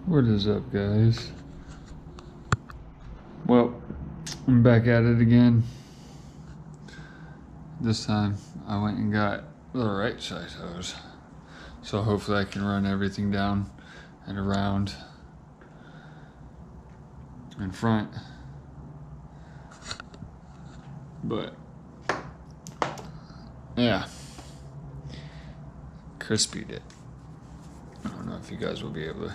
What is up, guys? Well, I'm back at it again. This time I went and got the right size hose, so hopefully I can run everything down and around in front. But yeah, crispied it. I don't know if you guys will be able to.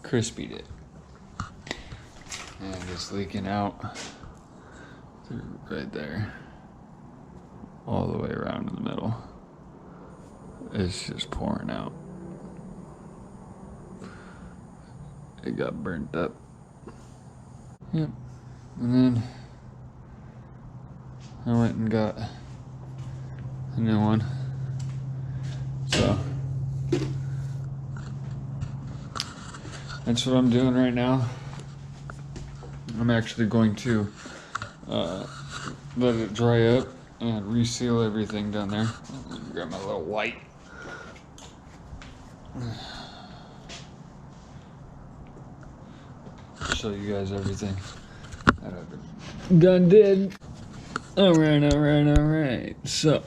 Crispied it. And it's leaking out through right there, all the way around in the middle. It's just pouring out. It got burnt up. Yep. And then I went and got a new one. So that's what I'm doing right now. I'm actually going to let it dry up and reseal everything down there. Grab my little white. Show you guys everything that I've done did. Alright. So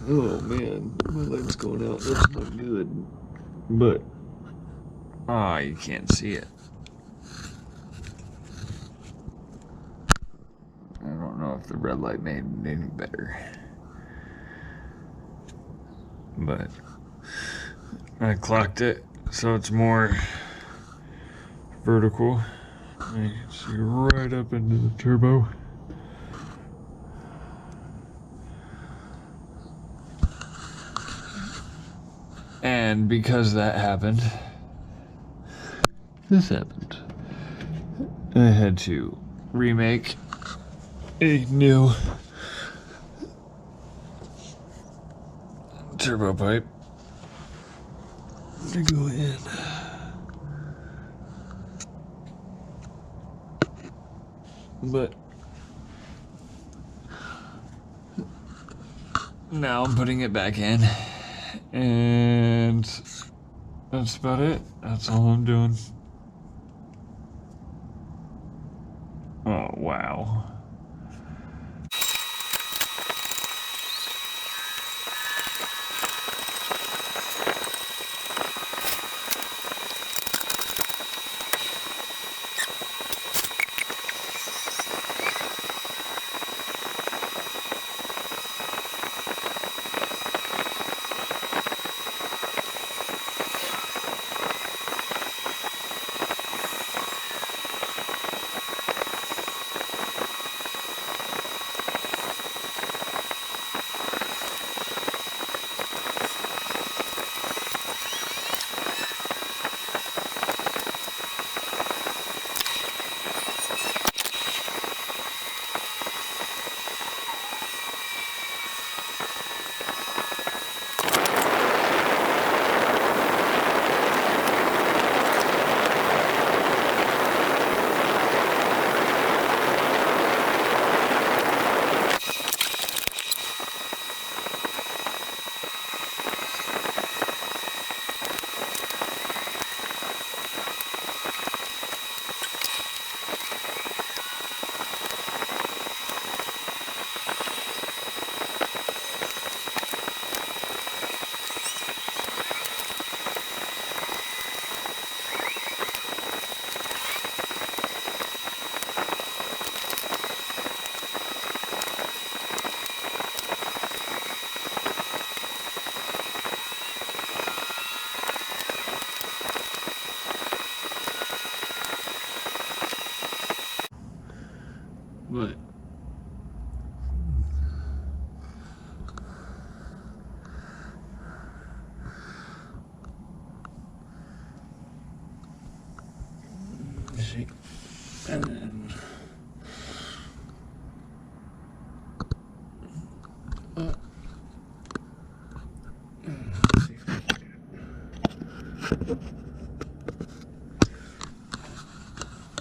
oh man, my leg's going out. That's not good. But you can't see it. I don't know if the red light made it any better. But I clocked it so it's more vertical. You can see right up into the turbo. And because that happened, this happened. I had to remake a new turbo pipe to go in. But now I'm putting it back in, and that's about it. That's all I'm doing. Oh, wow.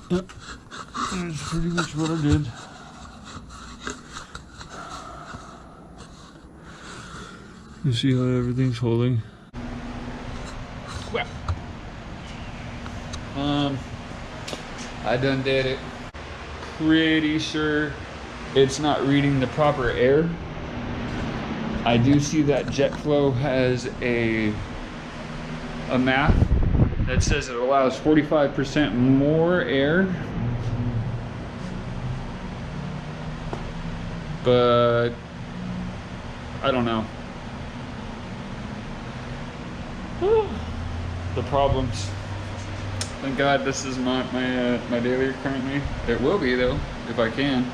Yep, that's pretty much what I did. You see how everything's holding? Well, I done did it. Pretty sure it's not reading the proper air. I do see that JetFlow has a map that says it allows 45% more air, but I don't know. The problems. Thank God this is not my daily currently. It will be though, if I can.